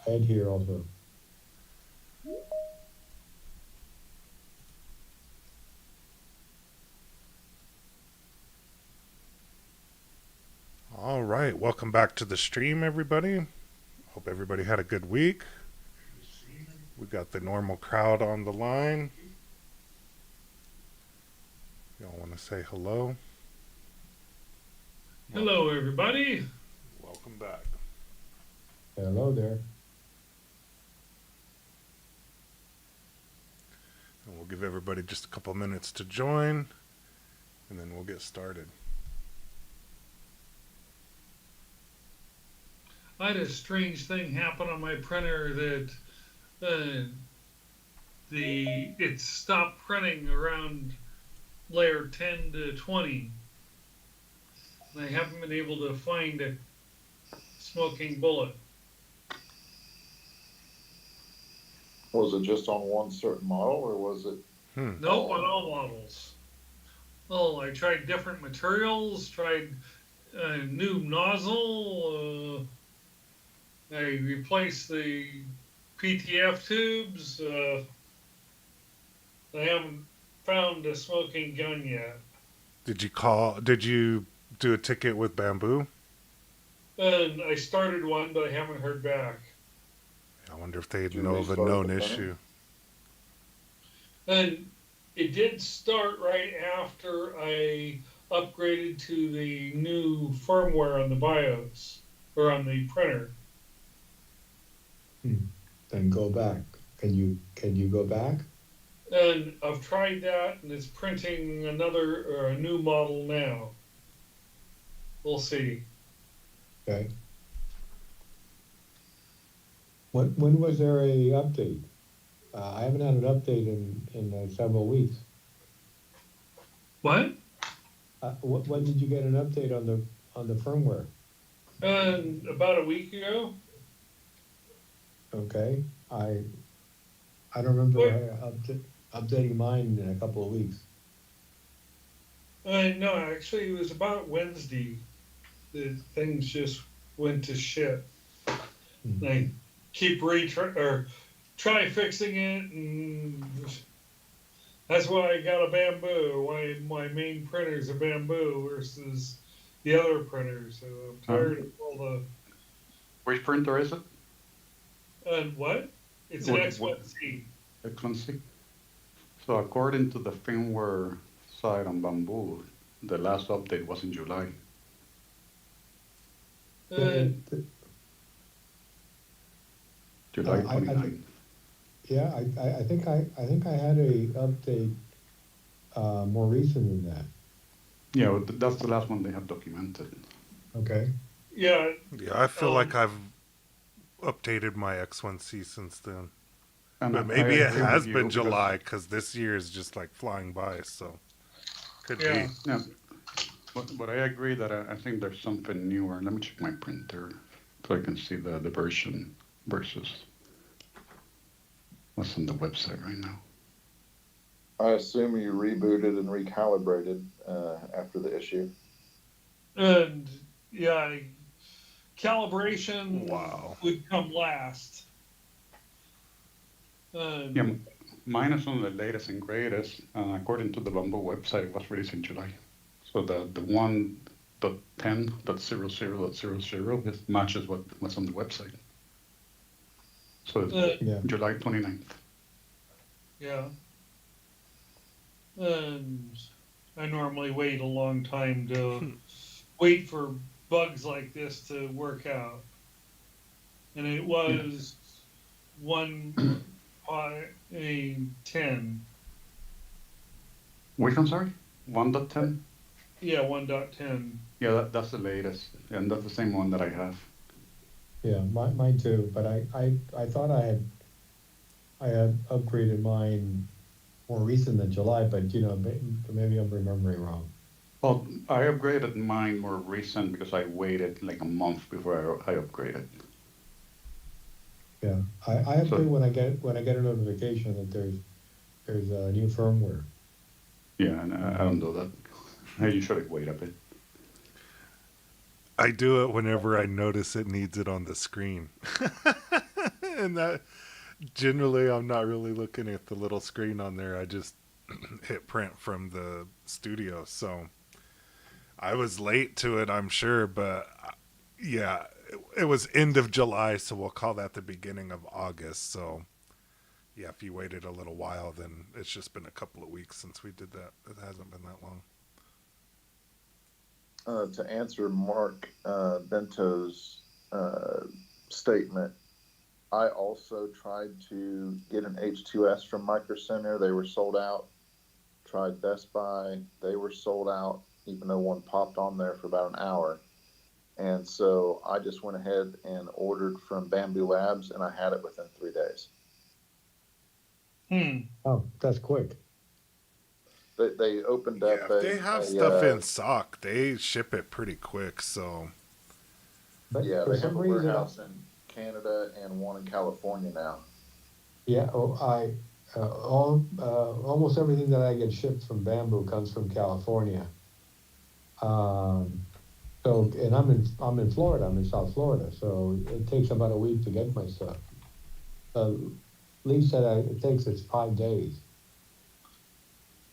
Ed here also. All right, welcome back to the stream, everybody. Hope everybody had a good week. We got the normal crowd on the line. Y'all want to say hello? Hello, everybody. Welcome back. Hello there. And we'll give everybody just a couple minutes to join, and then we'll get started. I had a strange thing happen on my printer that it stopped printing around layer 10 to 20. And I haven't been able to find a smoking bullet. Was it just on one certain model, or was it? Nope, on all models. Oh, I tried different materials, tried a new nozzle. I replaced the PTF tubes. I haven't found a smoking gun yet. Did you do a ticket with Bamboo? And I started one, but I haven't heard back. I wonder if they Did you know of a restart known the printer? issue. And it did start right after I upgraded to the new firmware on the BIOS or on the printer. Then go back. Can you go back? And I've tried that, and it's printing a new model now. We'll see. Okay. When was there a update? I haven't had an update in several weeks. What? When did you get an update on the firmware? And about a week ago. Okay. I don't remember updating mine in a couple of weeks. No, actually, it was about Wednesday that things just went to shit. Mhm. I keep try fixing it, and that's why I got a Bamboo. Why my main printer's a Bamboo versus the other printers. So I'm tired of all the. Which printer is it? And what? It's an What- X1C. Excellency. So according to the firmware side on Bamboo, the last update was in July. And July I 29th. Yeah, I think I had a update more recent than that. Yeah, well, that's the last one they have documented. Okay. yeah, Yeah, I feel like I've updated my X1C since then. And But I maybe it agree with has you been because- July, because this year is just like flying by, so could Yeah. be. Yeah, but I agree that I think there's something newer. Let me check my printer so I can see the version versus what's on the website right now. I assume you rebooted and recalibrated after the issue. and yeah, calibration Wow. would come last. Yeah, mine is on the latest and greatest. According to the Bumble website, it was released in July. So the 1.10.00.00 it matches what's on the website. So it's Yeah. July 29th. Yeah. And I normally wait a long time to wait for bugs like this to work out. And it was 1.10. Which one, sorry? 1.10? Yeah, 1.10. Yeah, that's the latest. And that's the same one that I have. Yeah, mine too. But I thought I had upgraded mine more recent than July, but maybe I'm remembering wrong. Well, I upgraded mine more recent because I waited like a month before I upgraded. Yeah, I upgrade So- when I get a notification that there's a new firmware. Yeah, and I don't do that. I usually wait a bit. I do it whenever I notice it needs it on the screen. And that generally, I'm not really looking at the little screen on there. I just hit print from the studio. So I was late to it, I'm sure, but yeah, it was end of July, so we'll call that the beginning of August. So yeah, if you waited a little while, then it's just been a couple of weeks since we did that. It hasn't been that long. To answer Mark Bento's statement, I also tried to get an H2S from Micro Center. They were sold out. Tried Best Buy. They were sold out, even though one popped on there for about an hour. And so I just went ahead and ordered from Bamboo Labs, and I had it within 3 days. Oh, that's quick. They opened Yeah, up if they have stuff in stock, they ship it pretty quick. So But yeah, for they have some a reason, warehouse in Canada and one in California now. yeah, almost everything that I get shipped from Bamboo comes from California. So, and I'm in Florida. I'm in South Florida, so it takes about a week to get my stuff. Lee said it takes us 5 days.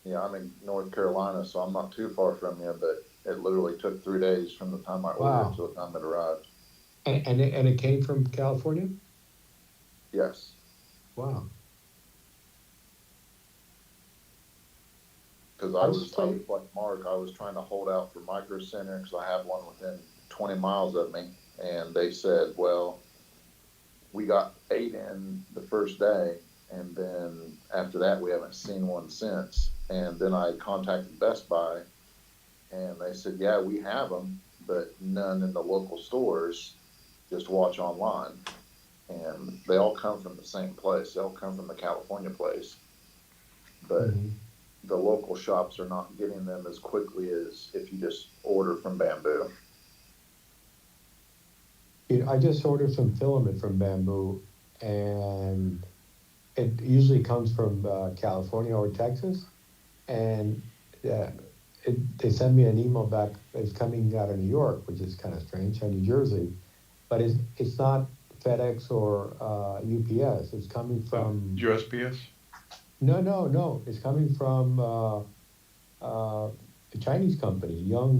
Yeah, I'm in North Carolina, so I'm not too far from you, but it literally took 3 days from the time I ordered Wow. to the time it arrived. And it came from California? Yes. Wow. Because I was like Mark, I was trying to hold out for Micro Center because I have one within 20 miles of me. And they said, well, we got 8 in the first day. And then after that, we haven't seen one since. And then I contacted Best Buy and they said, yeah, we have them, but none in the local stores. Just watch online. And they all come from the same place. They all come from the California place. But the local shops are not getting them as quickly as if you just order from Bamboo. I just ordered some filament from Bamboo, and it usually comes from California or Texas, and they send me an email back. It's coming out of New York, which is kind of strange, and New Jersey, but it's not FedEx or UPS. It's coming from USPS. No. It's coming from a Chinese company, Young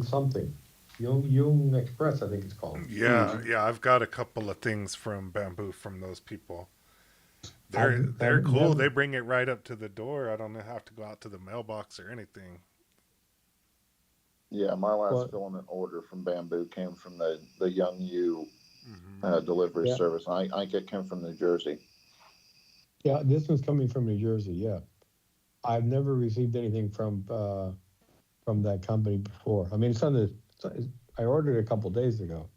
Express, I think it's called. yeah, I've got a couple of things from Bamboo from those people. They're cool. They bring it right up to the door. I don't have to go out to the mailbox or anything. Yeah, my last filament order from Bamboo came from the Young U delivery service. I think it came from New Jersey. Yeah, this one's coming from New Jersey. Yeah, I've never received anything from that company before. I mean, I ordered it a couple days ago.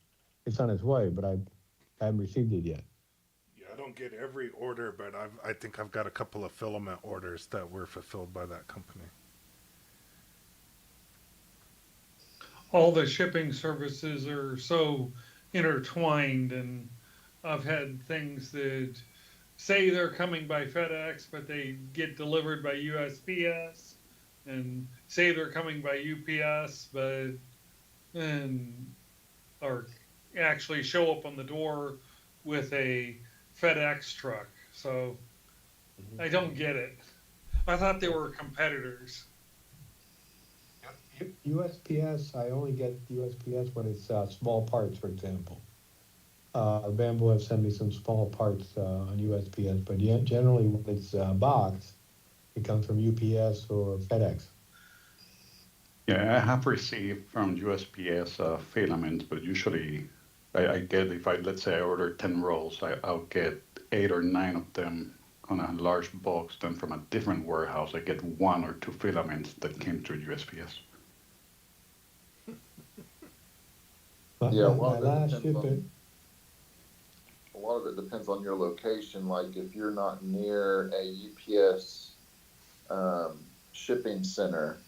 It's on its way, but I haven't received it yet. Yeah, I don't get every order, but I think I've got a couple of filament orders that were fulfilled by that company. All the shipping services are so intertwined, and I've had things that say they're coming by FedEx, but they get delivered by USPS, and say they're coming by UPS, or actually show up on the door with a FedEx truck. So I don't get it. I thought they were competitors. USPS, I only get USPS when it's small parts, for example. Bamboo have sent me some small parts on USPS, but generally when it's box, it comes from UPS or FedEx. Yeah, I have received from USPS filaments, but usually I get, let's say I order 10 rolls, I'll get 8 or 9 of them on a large box. Then from a different warehouse, I get 1 or 2 filaments that came through USPS. Yeah, a lot of it depends on your location. Like if you're not near a UPS shipping center,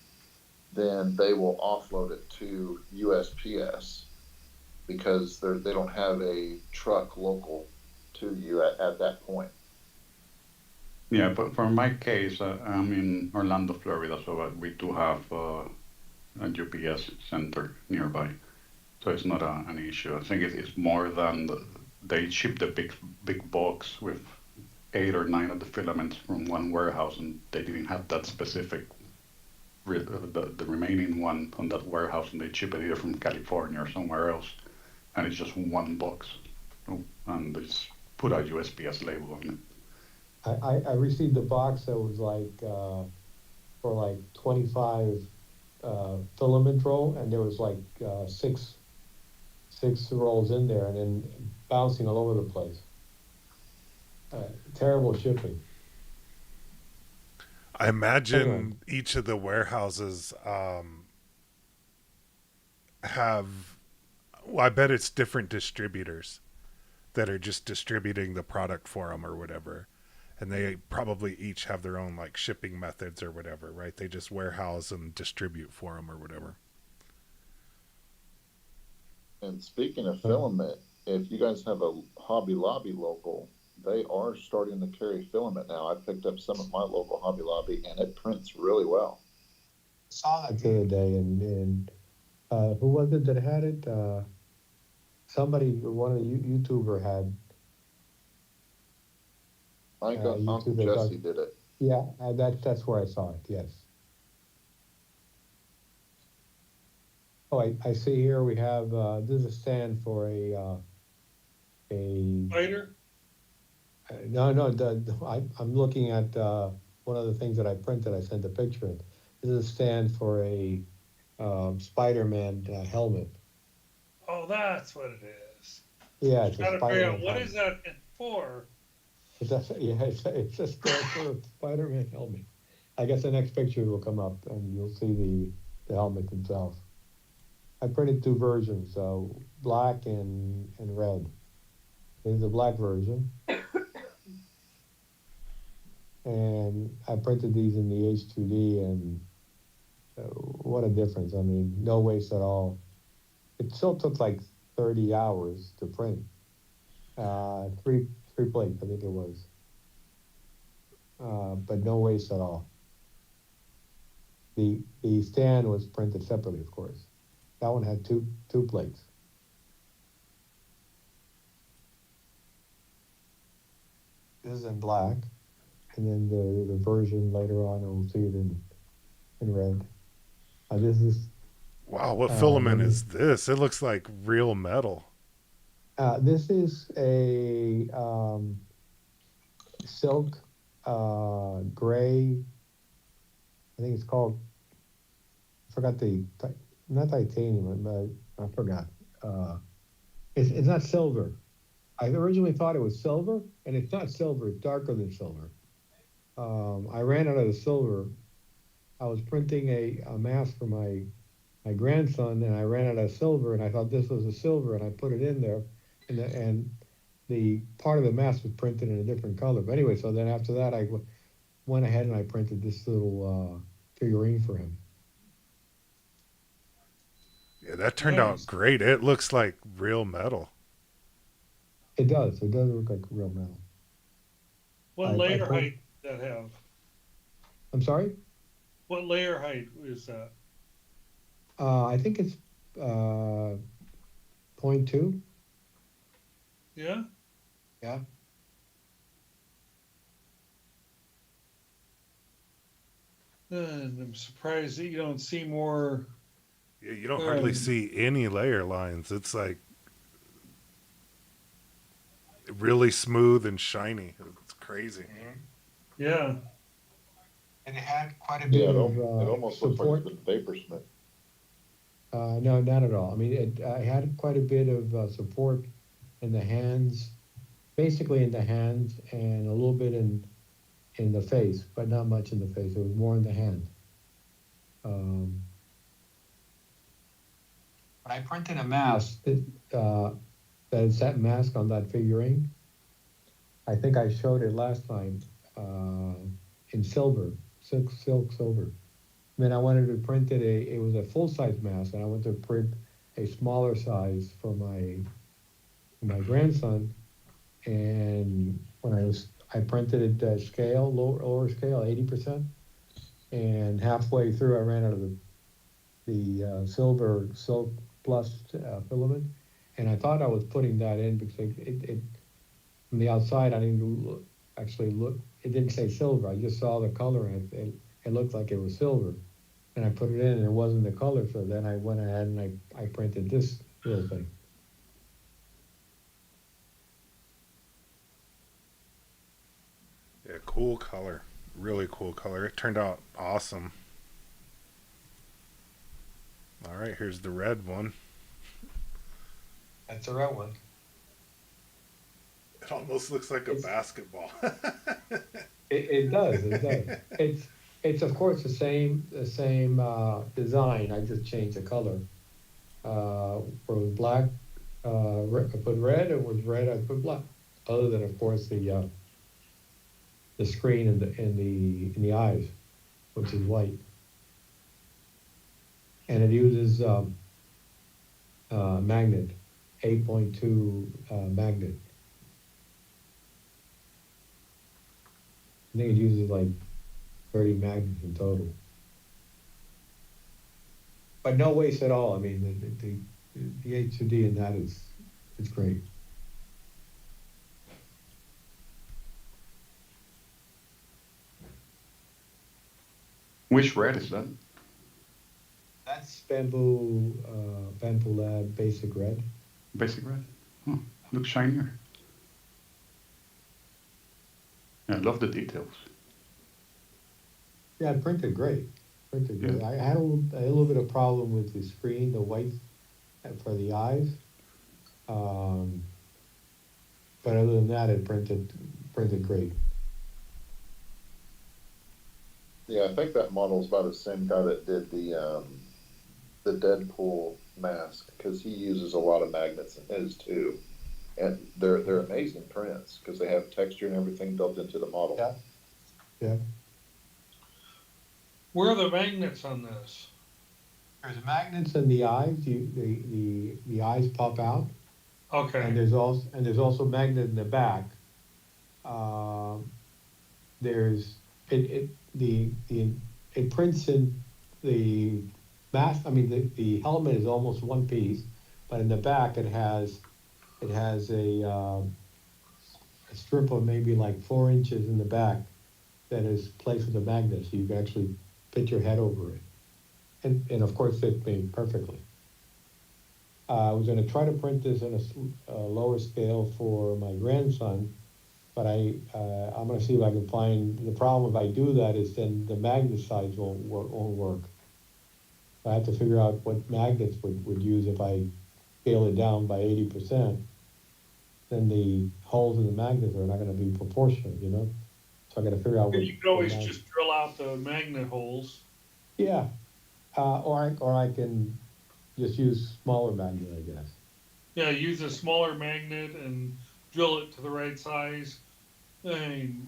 then they will offload it to USPS because they don't have a truck local to you at that point. Yeah, but for my case, I'm in Orlando, Florida, so we do have a UPS center nearby. So it's not an issue. I think it's more than they ship the big box with 8 or 9 of the filaments from one warehouse, and they didn't have that specific the remaining one on that warehouse, and they ship it either from California or somewhere else, and it's just one box, and they just put a USPS label on it. I received a box that was like, for like 25 filament roll, and there was like six rolls in there, and then bouncing all over the place. Terrible shipping. I imagine Anyway. each of the warehouses have. Well, I bet it's different distributors that are just distributing the product for them or whatever, and they probably each have their own like shipping methods or whatever, right? They just warehouse and distribute for them or whatever. And speaking of filament, if you guys have a Hobby Lobby local, they are starting to carry filament now. I picked up some at my local Hobby Lobby, and it prints really well. Saw that the other day, and who was it that had it? Somebody, one of the YouTuber had. I think Uncle Jesse did it. Yeah, that's where I saw it. Yes. Oh, I see here we have this is a stand for a Spider? no, I'm looking at one of the things that I printed. I sent a picture of. This is a stand for a Spider-Man helmet. Oh, that's what it is. Yeah, it's a Trying to figure Spider-Man out what helmet. is that for? It's a stand for a Spider-Man helmet. I guess the next picture will come up and you'll see the helmet itself. I printed 2 versions, so black and red. This is the black version. And I printed these in the H2D, and what a difference. I mean, no waste at all. It still took like 30 hours to print. Three plates, I think it was. But no waste at all. The stand was printed separately, of course. That one had two plates. This is in black, and then the version later on, we'll see it in red. This is Wow, what filament is this? It looks like real metal. this is a silk gray. I think it's called. I forgot not titanium, but I forgot. It's not silver. I originally thought it was silver, and it's not silver. It's darker than silver. I ran out of the silver. I was printing a mask for my grandson, and I ran out of silver, and I thought this was a silver, and I put it in there, and the part of the mask was printed in a different color. But anyway, so then after that, I went ahead and I printed this little figurine for him. Yeah, that turned out great. It looks like real metal. It does. It does look like real metal. What layer height does that have? I'm sorry? What layer height is that? I think it's 0.2. Yeah? Yeah. And I'm surprised that you don't see more. Yeah, you don't hardly see any layer lines. It's like really smooth and shiny. It's crazy. Yeah. And it had quite a bit of it almost support. looks like it's been Vaporsmith. No, not at all. I mean, it had quite a bit of support in the hands, basically in the hands, and a little bit in the face, but not much in the face. It was more in the hand. But I printed a mask that is that mask on that figurine. I think I showed it last time in silver, silk silver. Then I wanted to print it was a full-size mask, and I wanted to print a smaller size for my grandson. And when I printed it scale, lower scale, 80%, and halfway through I ran out of the silver silk plus filament, And I thought I was putting that in because it from the outside, I didn't actually look, it didn't say silver. I just saw the color and it looked like it was silver. And I put it in and it wasn't the color. So then I went ahead and I printed this little thing. Yeah, cool color. Really cool color. It turned out awesome. All right, here's the red one. That's the red one. It almost looks like a basketball. It does. It does. It's of course the same design. I just changed the color. Where it was black, I put red. It was red. I put black. Other than of course the screen in the eyes, which is white, and it uses magnet, 8.2 magnet. I think it uses like 30 magnets in total, but no waste at all. I mean, the H2D in that is great. Which red is that? That's Bamboo Lab Basic Red. Basic red? Oh, looks shinier. I love the details. Yeah, it printed great. Printed great. Yeah. I had a little bit of problem with the screen, the white for the eyes. But other than that, it printed great. Yeah, I think that model is by the same guy that did the Deadpool mask, because he uses a lot of magnets in his too, and they're amazing prints because they have texture and everything built into the model. Yeah. Yeah. Where are the magnets on this? There's magnets in the eyes. The eyes pop out, and Okay. there's also magnet in the back. There's it prints in the mask. I mean, the helmet is almost one piece, but in the back it has a strip of maybe like 4 inches in the back that is placed with a magnet, so you can actually fit your head over it, and of course it made perfectly. I was going to try to print this in a lower scale for my grandson, but I'm going to see if I can find, the problem if I do that is then the magnet size won't work. I have to figure out what magnets would use if I scale it down by 80%. Then the holes in the magnets are not going to be proportional, you know? So I got to figure out what. You could always just drill out the magnet holes. Yeah, or I can just use smaller magnet, I guess. Yeah, use a smaller magnet and drill it to the right size. And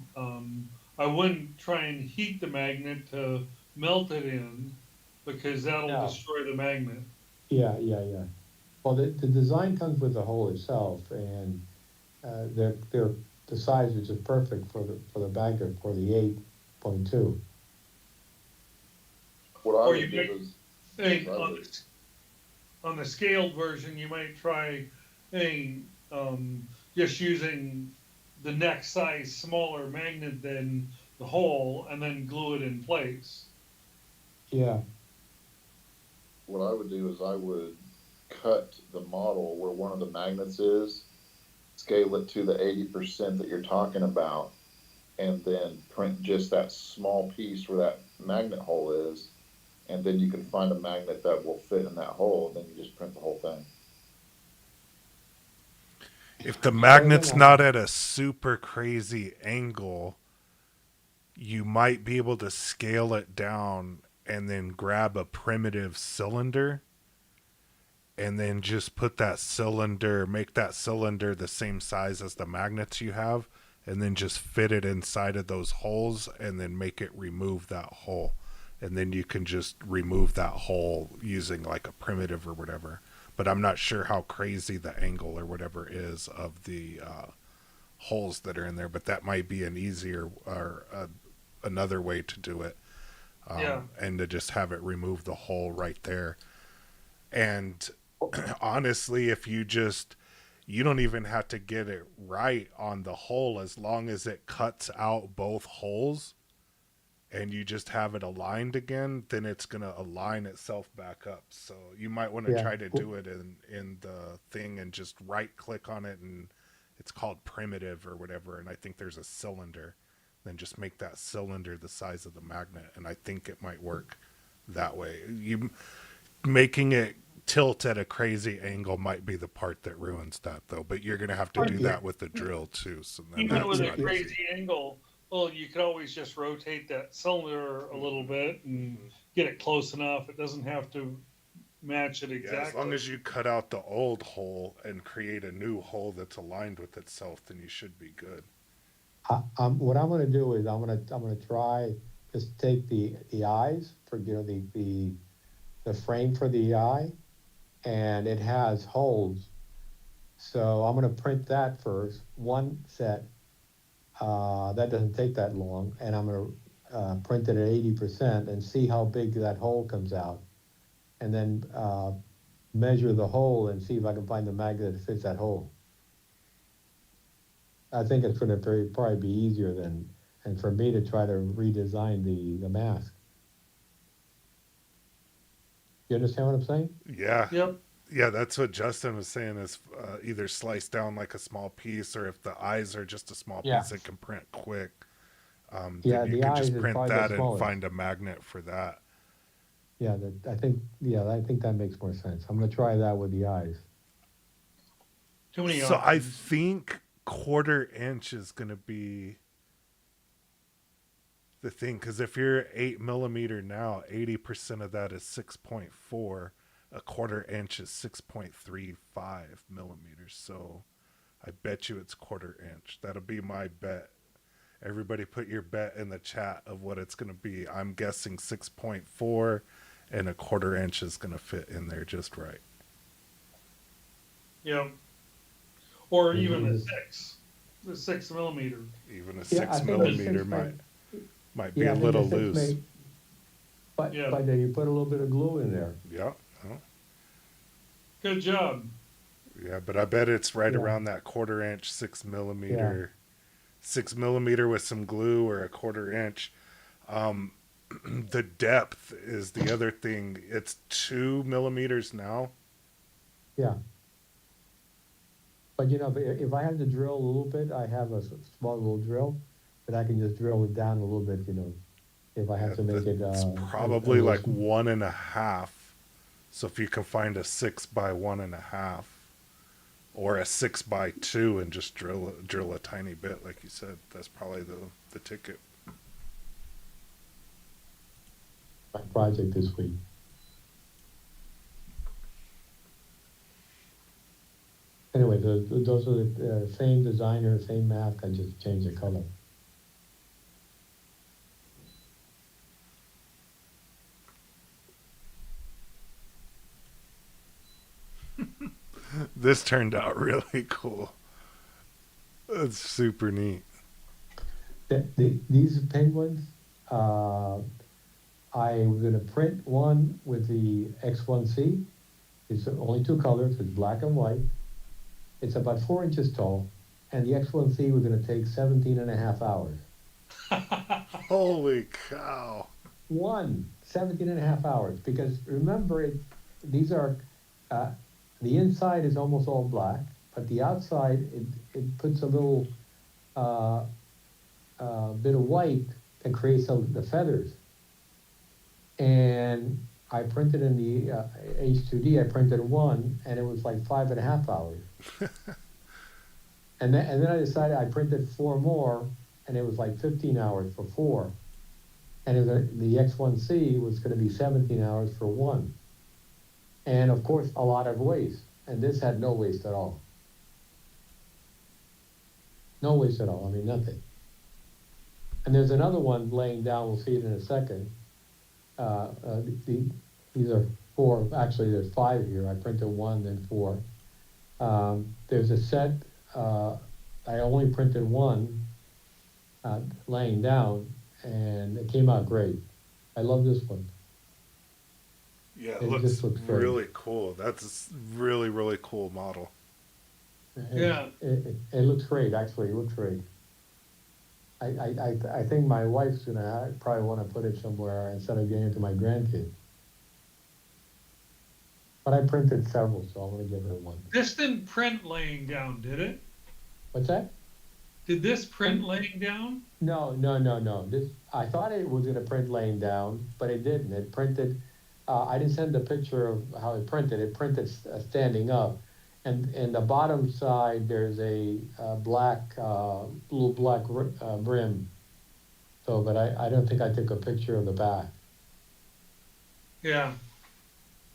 I wouldn't try and heat the magnet to melt it in, because that'll No. destroy the magnet. Yeah. Well, the design comes with the hole itself, and they're the size is just perfect for the magnet for the 8.2. What I Or would you do make- is Hey, I on would- the scaled version, you might try just using the next size smaller magnet than the hole, and then glue it in place. Yeah, what I would do is I would cut the model where one of the magnets is, scale it to the 80% that you're talking about, and then print just that small piece where that magnet hole is, and then you can find a magnet that will fit in that hole, and then you just print the whole thing. If the magnet's not at a super crazy angle, you might be able to scale it down and then grab a primitive cylinder and then just put that cylinder, make that cylinder the same size as the magnets you have, and then just fit it inside of those holes and then make it remove that hole. And then you can just remove that hole using like a primitive or whatever. But I'm not sure how crazy the angle or whatever is of the holes that are in there, but that might be an easier or another way to do it. Yeah. And to just have it remove the hole right there. And honestly, if you don't even have to get it right on the hole as long as it cuts out both holes and you just have it aligned again, then it's going to align itself back up. So you might want to Yeah. try to do it in the thing and just right click on it, and it's called primitive or whatever. And I think there's a cylinder. Then just make that cylinder the size of the magnet, and I think it might work that way. You making it tilt at a crazy angle might be the part that ruins that, though. But you're going to have to do Yeah. that with the drill too. So then Even that's with a not Yes. easy. crazy angle, well, you could always just rotate that cylinder a little bit and get it close enough. It doesn't have to match it Yeah, exactly. as long as you cut out the old hole and create a new hole that's aligned with itself, then you should be good. What I'm gonna do is I'm gonna try just take the eyes for, you know, the frame for the eye, and it has holes. So I'm gonna print that first, one set. That doesn't take that long, and I'm gonna print it at 80% and see how big that hole comes out, and then measure the hole and see if I can find the magnet that fits that hole. I think it's gonna probably be easier than, and for me to try to redesign the mask. You understand what I'm saying? Yeah, Yep. yeah, that's what Justin was saying. Is either slice down like a small piece, or if the eyes are just a small Yeah. piece, it can print quick. Then Yeah, you the can eyes just is print probably the that and smallest. find a magnet for that. Yeah, I think that makes more sense. I'm gonna try that with the eyes. Too many So I options. think 1/4 inch is going to be the thing, because if you're 8 millimeter now, 80% of that is 6.4. A 1/4 inch is 6.35 millimeters. So I bet you it's 1/4 inch. That'll be my bet. Everybody put your bet in the chat of what it's going to be. I'm guessing 6.4, and a 1/4 inch is going to fit in there just right. Yep. Or Maybe even this- the 6 millimeter. Even a Yeah, I six think the millimeter six might be yeah, a I think little the six loose. Yeah. but then you put a little bit of glue in there. Yeah. Oh. Good job. Yeah, but I bet it's right Yeah. around that 1/4 inch, 6 millimeter with some glue, or a 1/4 inch. Um, the depth is the other thing. It's 2 millimeters now. Yeah. But you know, if I had to drill a little bit, I have a small little drill that I can just drill it down a little bit, you know, if I have to make it, It's a probably little like 1.5. So if you can find a 6 by 1.5 or a 6 by 2 and just drill a tiny bit, like you said, that's probably the ticket. my project this week. Anyway, those are the same designer, same mask, I just changed the color. This turned out really cool. It's super neat. These penguins, I'm gonna print one with the X1C. It's only two colors, it's black and white. It's about 4 inches tall, and the X1C we're gonna take 17 and a half hours. Holy cow. 17 and a half hours, because remember, these are, the inside is almost all black, but the outside, it puts a little, bit of white that creates the feathers. And I printed in the H2D, I printed one, and it was like 5.5 hours. And then I decided I printed four more, and it was like 15 hours for four. And the X1C was going to be 17 hours for one. And of course, a lot of waste. And this had no waste at all. No waste at all, I mean, nothing. And there's another one laying down, we'll see it in a second. These are four, actually there's five here. I printed one, then four. There's a set, I only printed one laying down, and it came out great. I love this one. Yeah, it It looks just looks great. really cool. That's a really, really cool model. Yeah. It looks great, actually, it looks great. I think my wife's gonna probably wanna put it somewhere instead of getting it to my grandkids. But I printed several, so I'm gonna give her one. This didn't print laying down, did it? What's that? Did this print laying down? No. I thought it was gonna print laying down, but it didn't. It printed, I didn't send a picture of how it printed. It printed standing up. And in the bottom side, there's a black, little black brim. So, but I don't think I took a picture of the back. Yeah.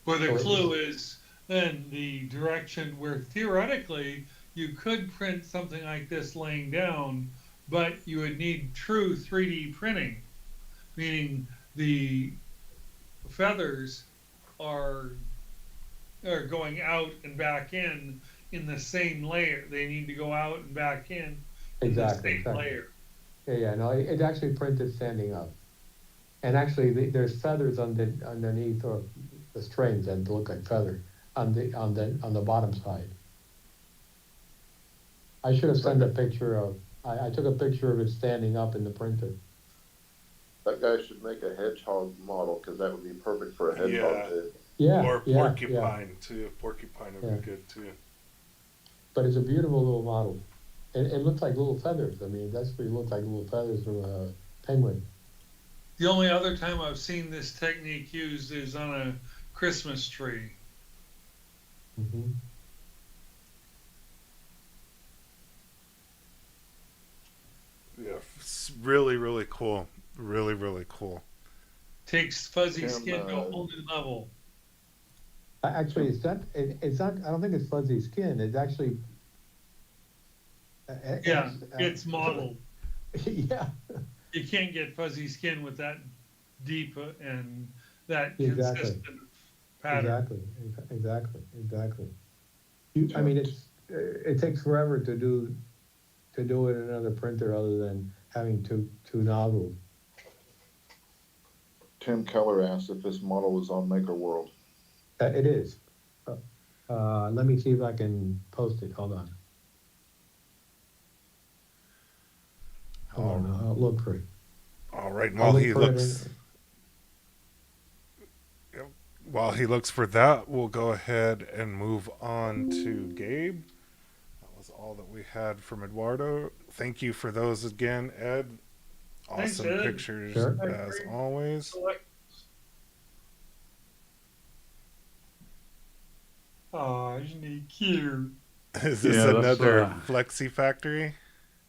Where the So clue is then the direction where theoretically you could print something like this laying down, but you would need true 3D printing, meaning the feathers are going out and back in the same layer. They need to go out and back in Exactly, the same exactly. layer. Yeah, no, it actually printed standing up. And actually, there's feathers underneath or the strings that look like feathers on the bottom side. I should have sent a picture of, I took a picture of it standing up in the printer. That guy should make a hedgehog model, because that would be perfect for a hedgehog Yeah. too. Yeah, Or yeah, yeah. porcupine too. Porcupine would Yeah. be good too. But it's a beautiful little model. It looks like little feathers. I mean, that's what it looks like, little feathers from a penguin. The only other time I've seen this technique used is on a Christmas tree. Mm-hmm. Yeah, it's really, really cool. Really, really cool. Takes fuzzy Tim, skin to a whole new level. Actually, it's not, I don't think it's fuzzy skin. It's actually. Yeah, it's modeled. Yeah. You can't get fuzzy skin with that deep and that Exactly. consistent pattern. Exactly. I mean, it takes forever to do it in another printer other than having two nozzles. Tim Keller asked if this model was on Maker World. It is. Let me see if I can post it. Hold on. I'll look for it. All right. I'll While look he for it looks, while he looks for that, we'll go ahead and move on to Gabe. That was all that we had from Eduardo. Thank you for those again, Ed. Thanks, Awesome Ed. pictures Sure. as always. Oh, isn't he cute? Is this Yeah, that's, another Flexi Factory?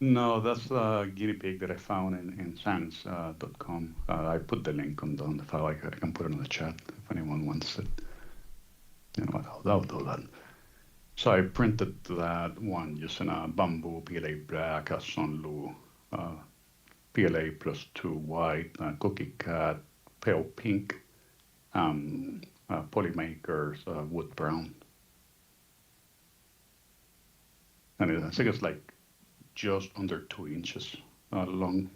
No, that's a guinea pig that I found in sans.com. I put the link on the file. I can put it in the chat if anyone wants it. You know what? I'll do that. So I printed that one using a bamboo PLA black, a Sunlu PLA plus 2 white, cookie cat, pale pink, Polymakers wood brown. And I think it's like just under 2 inches long.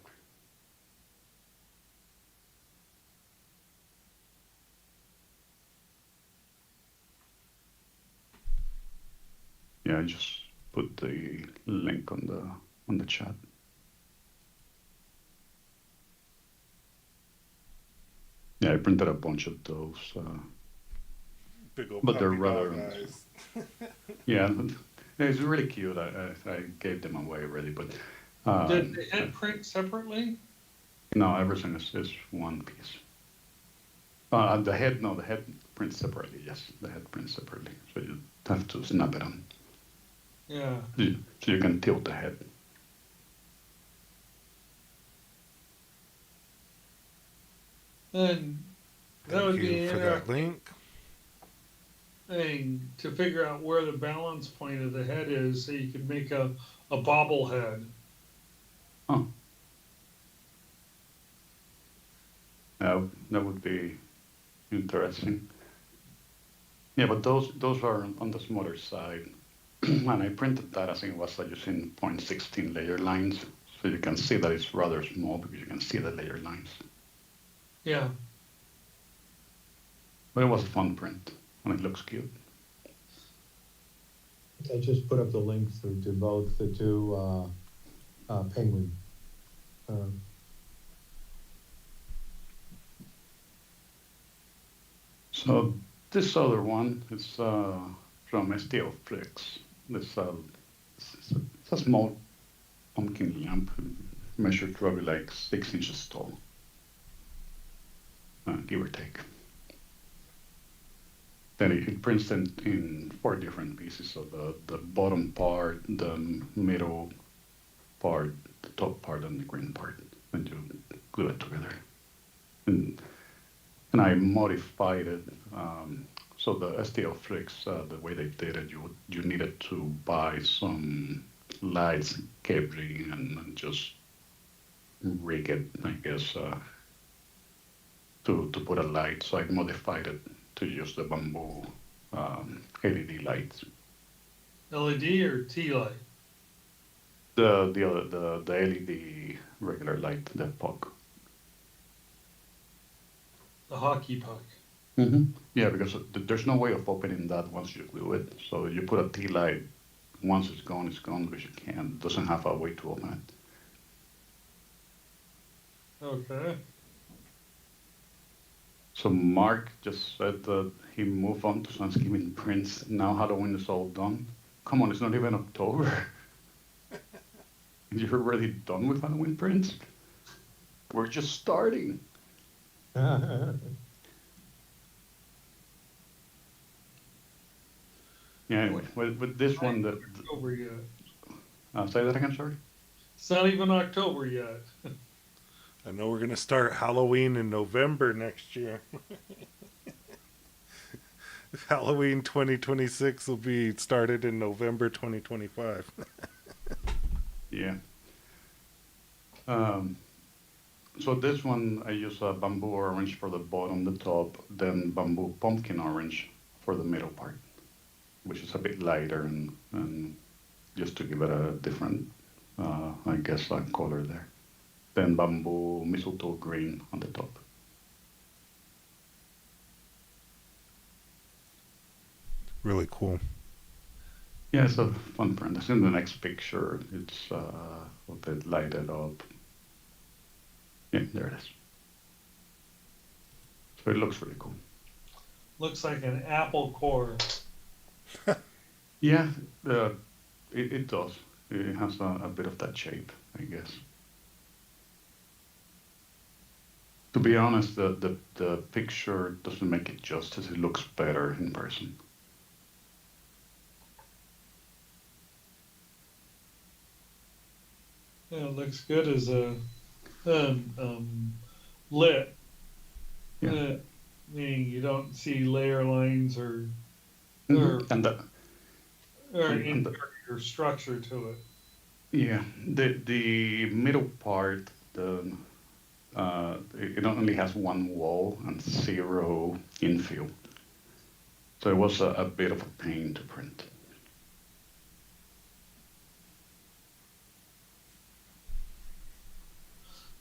Yeah, I just put the link on the chat. Yeah, I printed a bunch of those, Big old but they're puppy rather. dog eyes. Yeah, it's really cute. I gave them away already, but Did the head print separately? no, everything is one piece. The head prints separately. Yes, the head prints separately. So you have to snap it on. Yeah. So you can tilt the head. And that Thank would be you an for that link. thing to figure out where the balance point of the head is so you could make a bobblehead. Oh. That would be interesting. Yeah, but those are on the smaller side. And I printed that, I think it was using 0.16 layer lines. So you can see that it's rather small because you can see the layer lines. Yeah. But it was a fun print, and it looks cute. I just put up the links to both the two penguin. So this other one is from STL-Flix. It's a small pumpkin lamp, measured probably like 6 inches tall, give or take. Then it prints in 4 different pieces. So the bottom part, the middle part, the top part, and the green part. And you glue it together. And I modified it. So the STL-Flix, the way they did it, you needed to buy some lights, cabling, and just rig it, I guess, to put a light. So I modified it to use the bamboo LED lights. LED or T light? The LED regular light, the puck. The hockey puck. Mm-hmm. Yeah, because there's no way of opening that once you glue it. So you put a T light, once it's gone, because you can't. It doesn't have a way to open it. Okay. So Mark just said that he moved on to Thanksgiving prints. Now Halloween is all done. Come on, it's not even October. You're already done with Halloween prints? We're just starting. Yeah, anyway, with this one, October yet. say that again, sorry? It's not even October yet. I know we're going to start Halloween in November next year. Halloween 2026 will be started in November 2025. Yeah. So this one, I use a bamboo orange for the bottom, the top, then bamboo pumpkin orange for the middle part, which is a bit lighter and just to give it a different, I guess, color there. Then bamboo mistletoe green on the top. Really cool. Yeah, it's a fun print. It's in the next picture. It's what they lighted up. Yeah, there it is. So it looks really cool. Looks like an apple core. Yeah, it does. It has a bit of that shape, I guess. To be honest, the picture doesn't make it justice. It looks better in person. Yeah, it looks good as a lit. Yeah. Meaning you don't see layer lines or And interior structure to it. yeah, the middle part, it only has one wall and 0 infill. So it was a bit of a pain to print.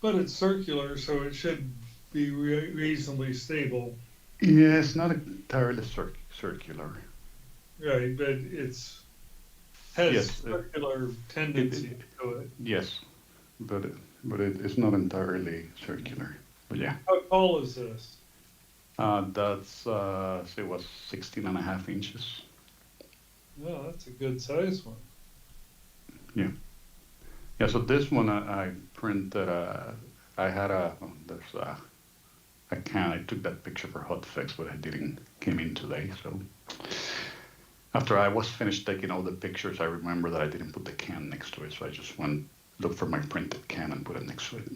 But it's circular, so it should be reasonably stable. Yeah, it's not entirely circular. Right, but it's has Yes, circular tendency to it. Yes, but it's not entirely circular. But yeah, How tall is this? that's say it was 16.5 inches. No, that's a good size one. Yeah. Yeah, so this one I printed, I had there's a can, I took that picture for Hotfix, but I didn't came in today, so. After I was finished taking all the pictures, I remember that I didn't put the can next to it, so I just went, looked for my printed can and put it next to it.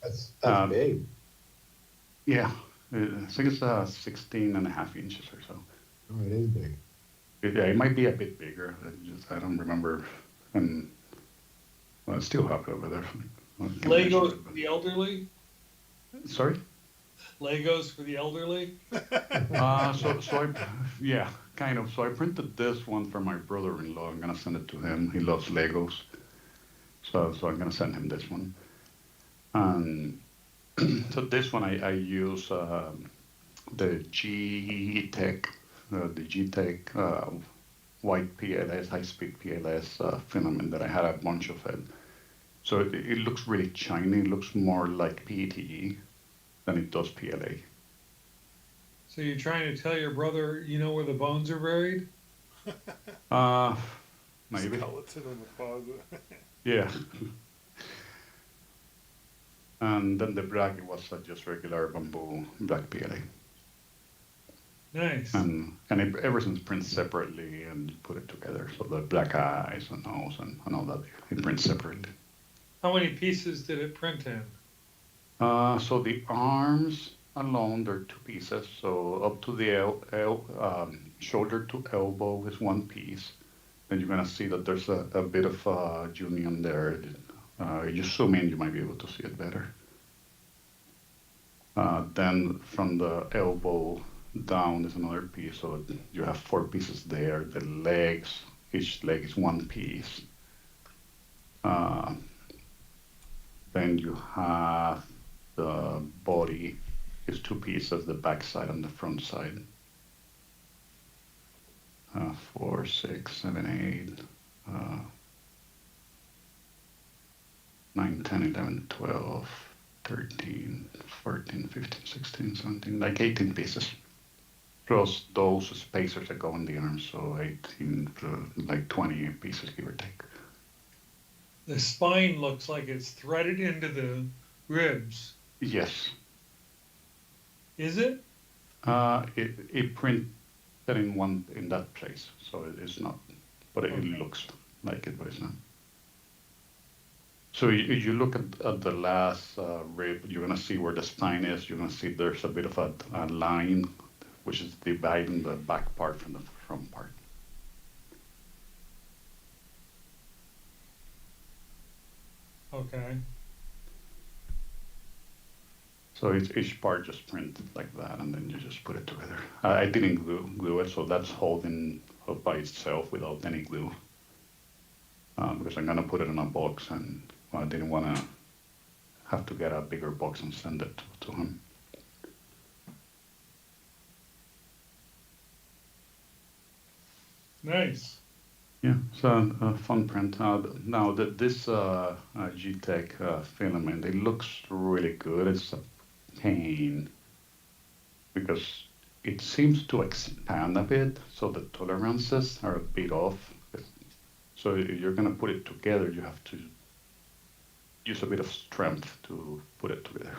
That's big. Yeah, I think it's 16.5 inches or so. Oh, it is big. Yeah, it might be a bit bigger. I don't remember. And well, I still have it over there. Legos for the elderly? Sorry? Legos for the elderly? Yeah, kind of. So I printed this one for my brother-in-law. I'm gonna send it to him. He loves Legos, so I'm gonna send him this one. And so this one I use the G-Tech, the G-Tech white PLS, high-speed PLS filament that I had a bunch of it. So it looks really shiny. It looks more like PETG than it does PLA. So you're trying to tell your brother, you know where the bones are buried? Maybe. Skeleton in the closet. Yeah. And then the black was just regular bamboo black PLA. Nice. And everything's printed separately and put it together. So the black eyes and nose and all that, it prints separately. How many pieces did it print in? So the arms alone, they're 2 pieces. So up to the shoulder to elbow is 1 piece. Then you're gonna see that there's a bit of union there. You zoom in, you might be able to see it better. Then from the elbow down is another piece, so you have 4 pieces there. The legs, each leg is 1 piece. Then you have the body is 2 pieces, the back side and the front side. 4, 6, 7, 8, 9, 10, 11, 12, 13, 14, 15, 16, 17, like 18 pieces. Plus those spacers that go in the arms, so 18, like 20 pieces, give or take. The spine looks like it's threaded into the ribs. Yes. Is it? It printed in that place, so it's not, but it looks like it, but it's not. So you look at the last rib, you're gonna see where the spine is. You're gonna see there's a bit of a line, which is dividing the back part from the front part. Okay. So each part just printed like that, and then you just put it together. I didn't glue it, so that's holding up by itself without any glue. Because I'm gonna put it in a box, and I didn't want to have to get a bigger box and send it to him. Nice. Yeah, so a fun print. Now this G-Tech filament, it looks really good. It's a pain because it seems to expand a bit, so the tolerances are a bit off. So if you're gonna put it together, you have to use a bit of strength to put it together.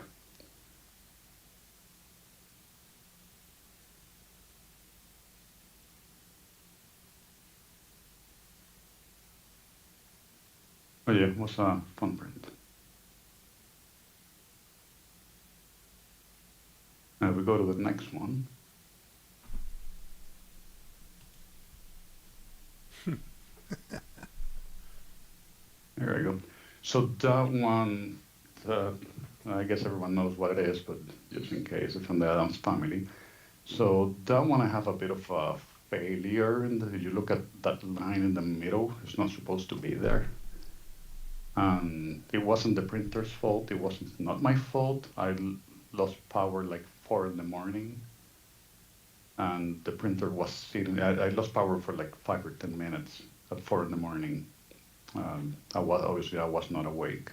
Oh yeah, it was a fun print. Now we go to the next one. There we go. So that one, I guess everyone knows what it is, but just in case, it's from the Adams family. So that one I have a bit of a failure. You look at that line in the middle, it's not supposed to be there. And it wasn't the printer's fault. It wasn't not my fault. I lost power like 4 in the morning. And the printer was sitting, I lost power for like 5 or 10 minutes at 4 in the morning. I was not awake.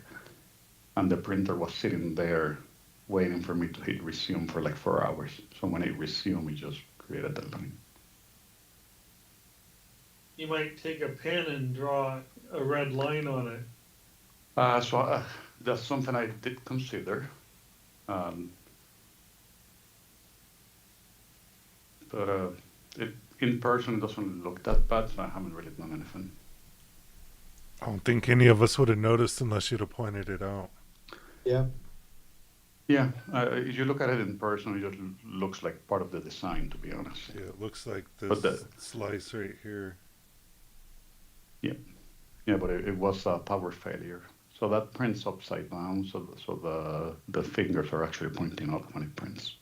And the printer was sitting there waiting for me to hit resume for like 4 hours. So when it resumed, it just created that line. You might take a pen and draw a red line on it. So that's something I did consider. But in person, it doesn't look that bad, so I haven't really done anything. I don't think any of us would have noticed unless you'd have pointed it out. Yeah. Yeah, if you look at it in person, it just looks like part of the design, to be honest. Yeah, it looks like But this slice right here. Yeah, but it was a power failure. So that prints upside down, so the fingers are actually pointing up when it prints.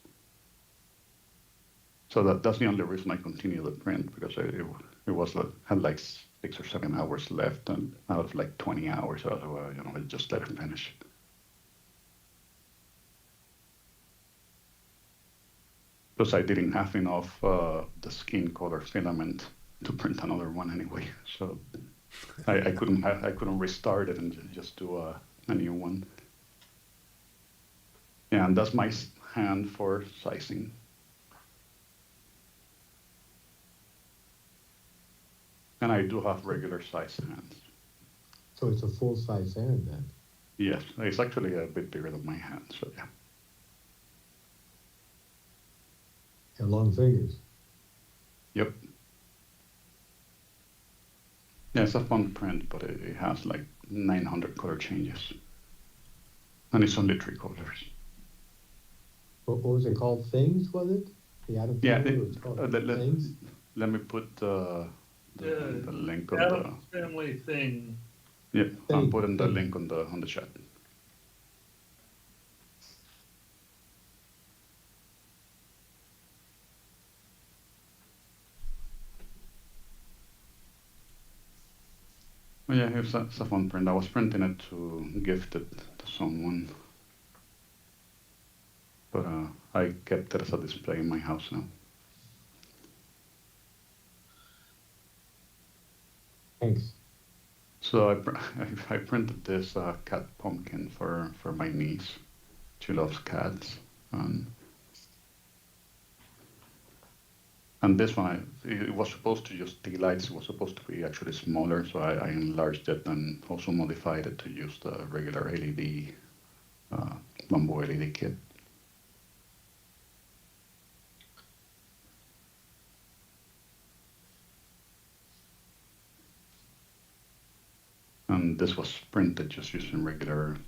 So that's the only reason I continue the print, because it was had like 6 or 7 hours left, and out of like 20 hours, so I just let it finish. because I didn't have enough the skin color filament to print another one anyway. So I couldn't restart it and just do a new one. Yeah, and that's my hand for sizing. And I do have regular size hands. So it's a full-size hand then. Yes, it's actually a bit bigger than my hand, so yeah. And long fingers. Yep. Yeah, it's a fun print, but it has like 900 color changes. And it's only 3 colors. What was it called? Things, was it? The Adam Yeah, family was called Things? let me put the link on Adam Family thing. Yeah, I'm Thing, putting the thing. link on the chat. Oh yeah, it's a fun print. I was printing it to gift it to someone. But I kept it as a display in my house now. Thanks. So I printed this cat pumpkin for my niece. She loves cats. And this one, it was supposed to use tea lights. It was supposed to be actually smaller, so I enlarged it and also modified it to use the regular LED, bamboo LED kit. And this was printed just using regular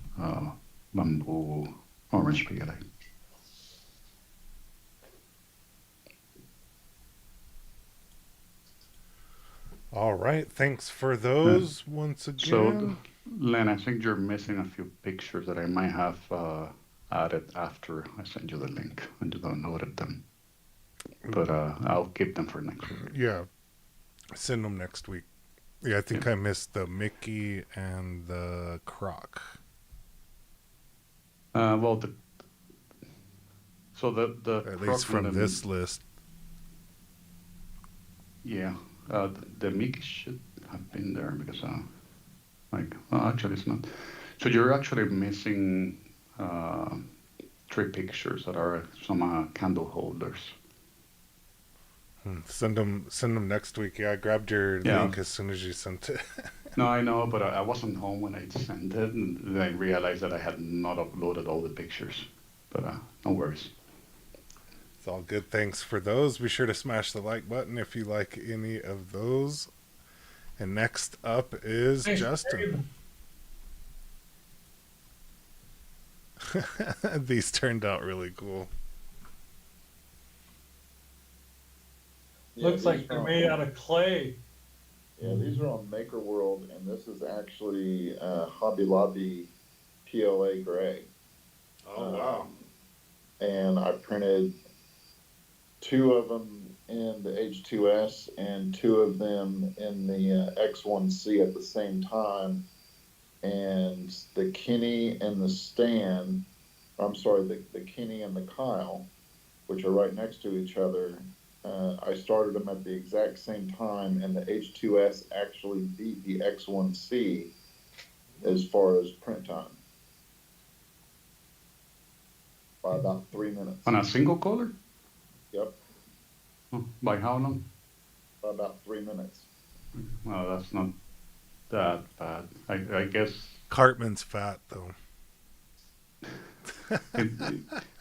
bamboo orange PLA. All right, thanks for those once again. So, Len, I think you're missing a few pictures that I might have added after I send you the link and you downloaded them. But I'll keep them for next week. Yeah, send them next week. Yeah, I think I missed the Mickey and the Croc. Well, the At least from this list. Yeah, the Mickey should have been there because, well, actually it's not. So you're actually missing 3 pictures that are some candle holders. Send them next week. Yeah, I grabbed your link as soon as you sent it. No, I know, but I wasn't home when I sent it, and then I realized that I had not uploaded all the pictures. But no worries. It's all good. Thanks for those. Be sure to smash the like button if you like any of those. And next up is Justin. These turned out really cool. Yeah, Looks like they're made out of clay. Yeah, these are on Maker World, and this is actually Hobby Lobby PLA gray. Oh, wow. And I printed 2 of them in the H2S and 2 of them in the X1C at the same time. And the Kenny and the Stan, I'm sorry, the Kenny and the Kyle, which are right next to each other, I started them at the exact same time, and the H2S actually beat the X1C as far as print time by about 3 minutes. On a single color? Yep. By how long? By about 3 minutes. Well, that's not that bad. I guess. Cartman's fat, though.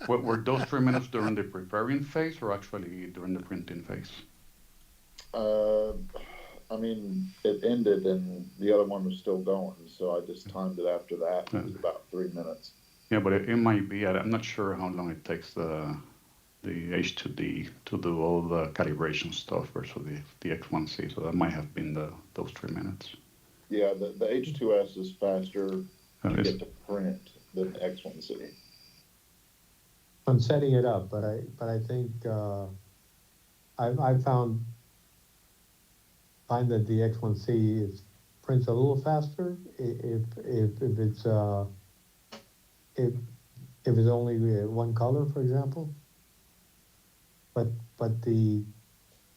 Were those 3 minutes during the preparing phase or actually during the printing phase? I mean, it ended and the other one was still going, so I just timed it after that. It was about 3 minutes. Yeah, but it might be. I'm not sure how long it takes the H2D to do all the calibration stuff versus the X1C. So that might have been those 3 minutes. Yeah, the H2S is faster to get to print than the X1C. I'm setting it up, but I think I find that the X1C prints a little faster if it's only 1 color, for example. but the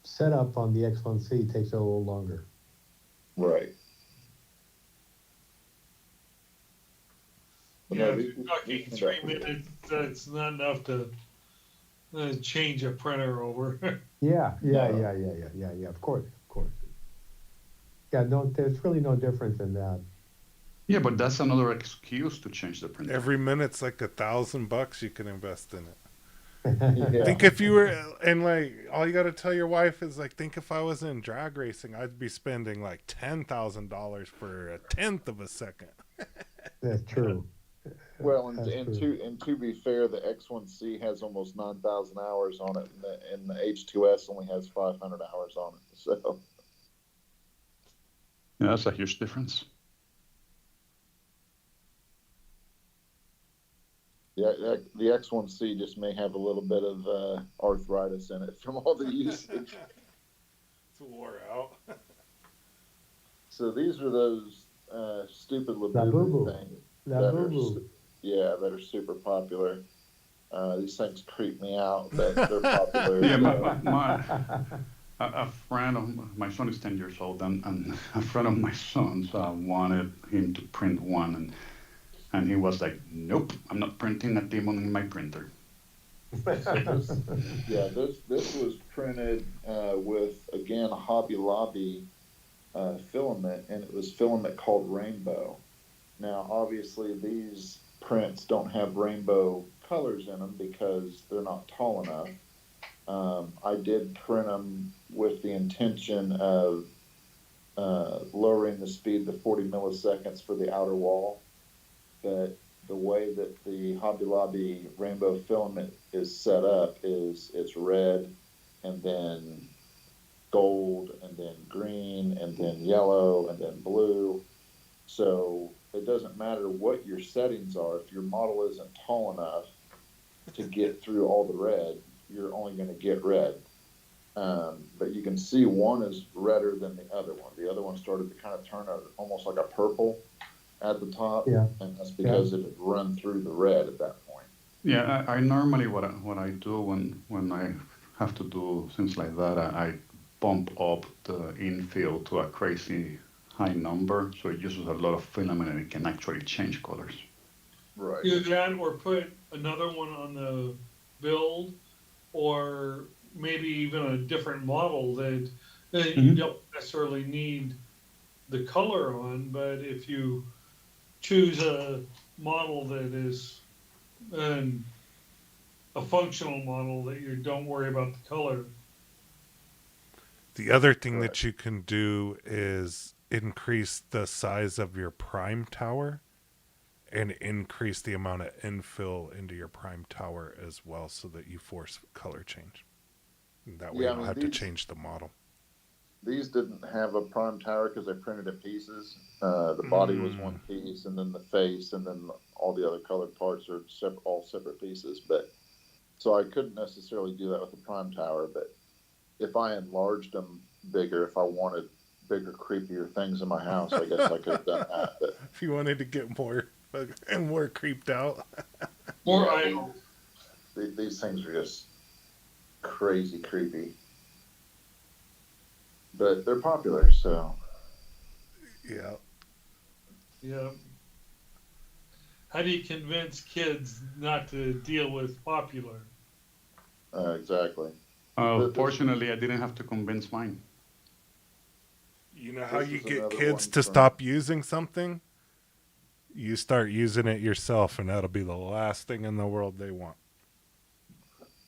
setup on the X1C takes a little longer. Right. But Yeah, no, if these, you're talking these three turned out pretty minutes, that's not enough to change a printer over. Yeah. Of course. Yeah, no, there's really no difference in that. Yeah, but that's another excuse to change the printer. Every minute's like $1,000 you can invest in it. good. Yeah. Think if you were, and like, all you got to tell your wife is like, think if I was in drag racing, I'd be spending like $10,000 for a tenth of a second. That's true. Well, That's true. and to be fair, the X1C has almost 9,000 hours on it, and the H2S only has 500 hours on it. So Yeah, that's a huge difference. yeah, the X1C just may have a little bit of arthritis in it from all the usage. It's wore out. So these are those stupid La Labubu Boo things La that Boo are, Boo. yeah, that are super popular. These things creep me out, but they're popular. Yeah, So. a friend of my son is 10 years old, and a friend of my son's wanted him to print one, and he was like, "Nope, I'm not printing a demon in my printer." So this was printed with, again, Hobby Lobby filament, and it was filament called Rainbow. Now, obviously, these prints don't have rainbow colors in them because they're not tall enough. I did print them with the intention of lowering the speed to 40 milliseconds for the outer wall, but the way that the Hobby Lobby rainbow filament is set up is it's red and then gold and then green and then yellow and then blue. So it doesn't matter what your settings are. If your model isn't tall enough to get through all the red, you're only going to get red. But you can see one is redder than the other one. The other one started to kind of turn almost like a purple at the top, Yeah. and that's because it had run through the red at that point. Yeah, I normally what I do when I have to do things like that, I bump up the infill to a crazy high number, so it uses a lot of filament and it can actually change colors. Right. Either that or put another one on the build, or maybe even a different model that you don't necessarily need the color on, but if you choose a model that is a functional model that you don't worry about the color. The other thing Correct. that you can do is increase the size of your prime tower and increase the amount of infill into your prime tower as well, so that you force color change. That way Yeah, you I don't mean, have to change the model. these didn't have a prime tower because I printed in pieces. The body was one piece, and then the face, and then all the other colored parts are all separate pieces. But so I couldn't necessarily do that with the prime tower. But if I enlarged them bigger, if I wanted bigger, creepier things in my house, I guess I could have done that. But If you wanted to get more and more creeped out. More yeah, idle. these things are just crazy creepy. But they're popular, so Yeah. Yeah. How do you convince kids not to deal with popular? exactly. Fortunately, I didn't have to convince mine. You know how This you is get another kids one to from stop using something? You start using it yourself, and that'll be the last thing in the world they want.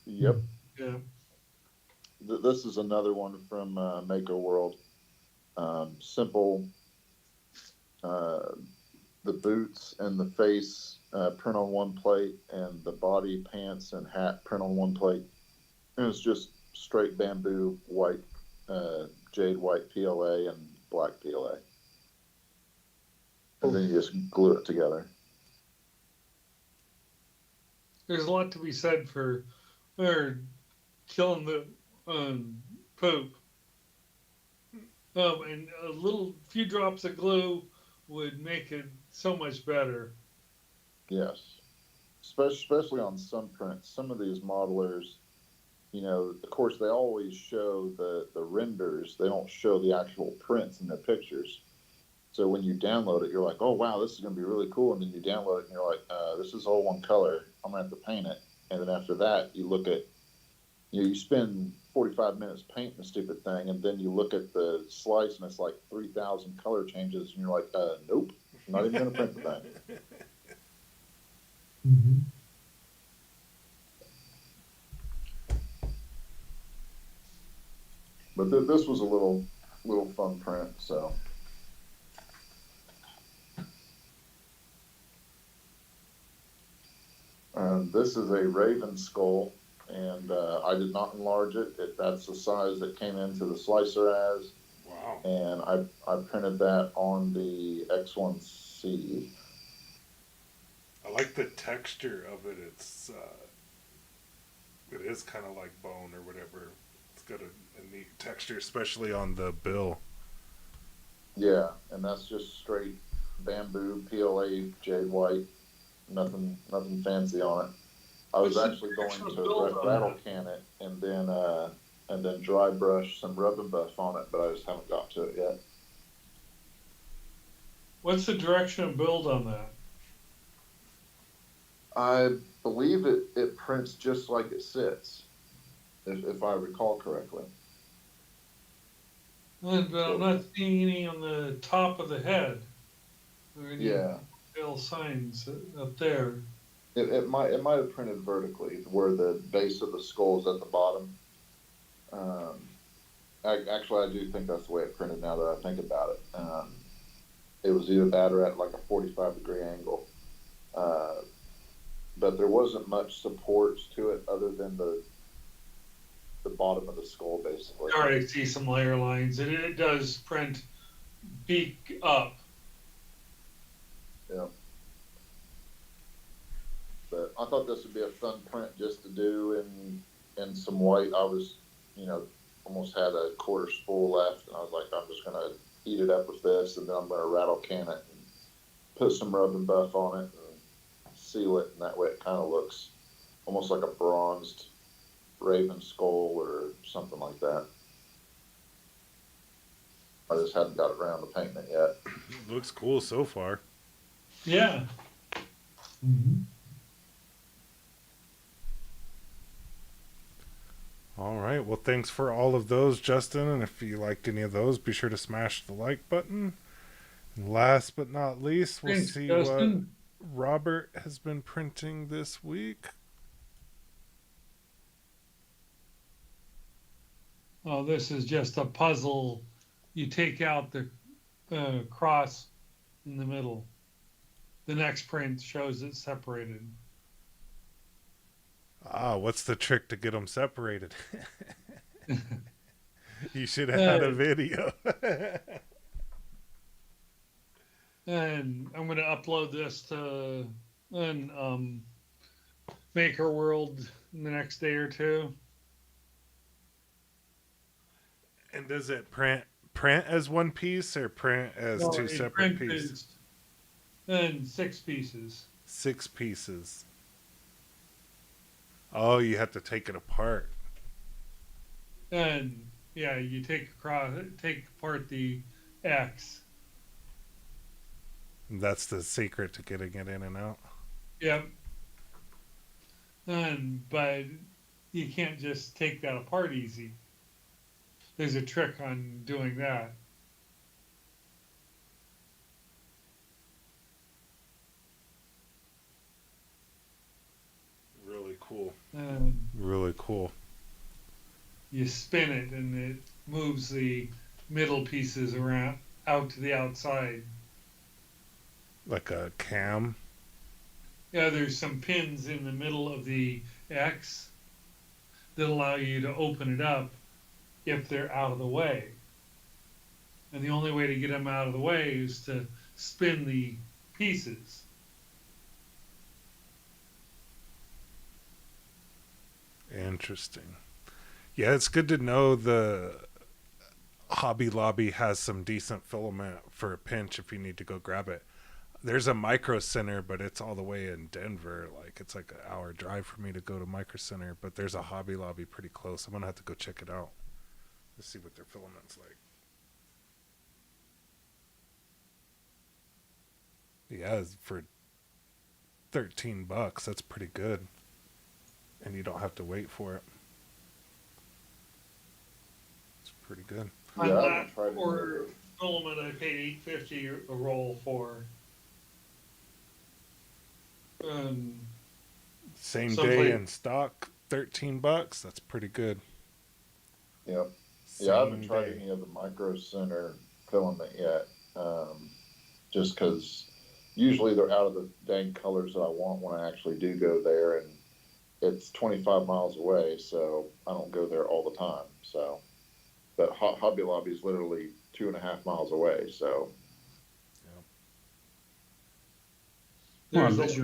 Yep. Yeah. This is another one from Maker World. Simple. Uh, the boots and the face print on one plate, and the body, pants, and hat print on one plate. And it's just straight bamboo, white, jade white PLA and black PLA. And then you just glue it together. There's a lot to be said for killing the poop. And a little few drops of glue would make it so much better. Yes. Especially on some prints. Some of these modelers, you know, of course, they always show the renders. They don't show the actual prints in their pictures. So when you download it, you're like, oh wow, this is gonna be really cool. And then you download it, and you're like, this is all one color. I'm gonna have to paint it. And then after that, you look at, you know, you spend 45 minutes painting the stupid thing, and then you look at the slice, and it's like 3,000 color changes, and you're like, nope, I'm not even gonna print the thing. Mm-hmm. But this was a little fun print, so. This is a raven skull, and I did not enlarge it. That's the size that came into the slicer as, Wow. and I printed that on the X1C. I like the texture of it. It is kind of like bone or whatever. It's got a neat texture, especially on the bill. Yeah, and that's just straight bamboo, PLA, jade white, nothing fancy on it. I was What's the actually going actual to build on rattle that? can it and then dry brush some rub and buff on it, but I just haven't got to it yet. What's the direction of build on that? I believe it prints just like it sits, if I recall correctly. But I'm So not seeing any on the top of the head or any yeah, bill signs up there. it might have printed vertically where the base of the skull is at the bottom. Um, actually, I do think that's the way it printed now that I think about it. It was either that or at like a 45-degree angle. Uh, but there wasn't much supports to it other than the bottom of the skull, basically. I already see some layer lines. It does print beak up. Yeah. But I thought this would be a fun print just to do in some white. I was, you know, almost had a quarter spool left, and I was like, I'm just gonna heat it up with this, and then I'm gonna rattle can it and put some rub and buff on it and seal it, and that way it kind of looks almost like a bronzed raven skull or something like that. I just hadn't got around to painting it yet. It looks cool so far. Yeah. Mm-hmm. All right. Well, thanks for all of those, Justin. And if you liked any of those, be sure to smash the like button. And last but not least, we'll Thanks, see what Justin. Robert has been printing this week. Oh, this is just a puzzle. You take out the cross in the middle. The next print shows it separated. Ah, what's the trick to get them separated? You should have had a Uh, video. and I'm going to upload this to Maker World in the next day or two. And does it print as one piece or print as No, two it separate pieces? printed in 6 pieces. 6 pieces. Oh, you have to take it apart. And yeah, you take apart the X. That's the secret to getting it in and out. Yep. But you can't just take that apart easy. There's a trick on doing that. Really cool. And Really cool. you spin it and it moves the middle pieces around out to the outside. Like a cam. Yeah, there's some pins in the middle of the X that allow you to open it up if they're out of the way. And the only way to get them out of the way is to spin the pieces. Interesting. Yeah, it's good to know the Hobby Lobby has some decent filament for a pinch if you need to go grab it. There's a Micro Center, but it's all the way in Denver. Like it's like an hour drive for me to go to Micro Center. But there's a Hobby Lobby pretty close. I'm gonna have to go check it out to see what their filament's like. Yeah, for $13, that's pretty good, and you don't have to wait for it. It's pretty good. My Yeah, I haven't last tried any of order those. filament I paid $8.50 a roll for. Same Some day place- in stock, $13. That's pretty good. Yep. Yeah, I haven't Same tried day. any of the Micro Center filament yet. Just because usually they're out of the dang colors that I want when I actually do go there, and it's 25 miles away, so I don't go there all the time. So, but Hobby Lobby is literally 2.5 miles away. So, Well, There's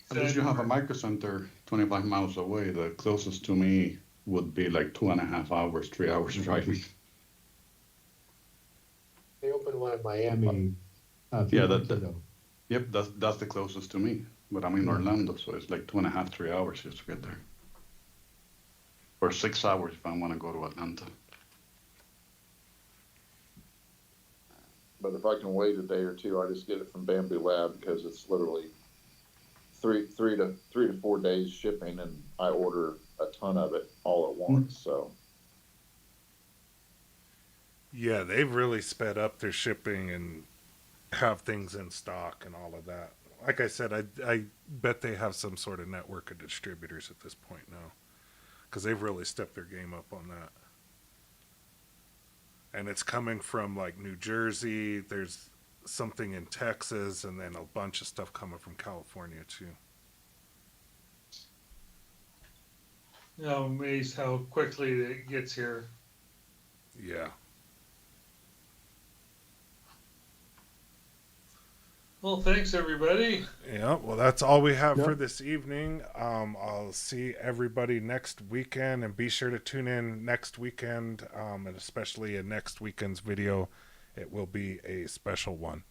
unless you have a Micro Center 25 miles away, the closest to me would be like 2.5 hours, 3 hours driving. They opened one in Miami a few Yeah, months ago. Yep, that's the closest to me. But I'm in Yeah. Orlando, so it's like 2.5, 3 hours just to get there. Or 6 hours if I want to go to Atlanta. but if I can wait a day or two, I just get it from Bamboo Lab because it's literally three to 4 days shipping, and I order a ton of it all at once. So. Yeah, they've really sped up their shipping and have things in stock and all of that. Like I said, I bet they have some sort of network of distributors at this point now, because they've really stepped their game up on that. And it's coming from like New Jersey. There's something in Texas, and then a bunch of stuff coming from California too. I'm amazed how quickly it gets here. Yeah. Well, thanks everybody. Yeah, well, that's all we have for Yep. this evening. I'll see everybody next weekend, and be sure to tune in next weekend, and especially in next weekend's video. It will be a special one.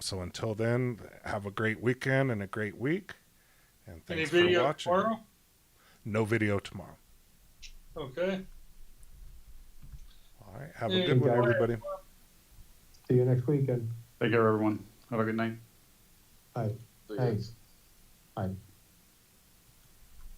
So until then, have a great weekend and a great week. And Any thanks for video watching. tomorrow? No video tomorrow. Okay. All right, have a Yeah, good one, guys. everybody. See you next weekend. Take care, everyone. Have a good night. Bye. So, yeah. Thanks. Bye.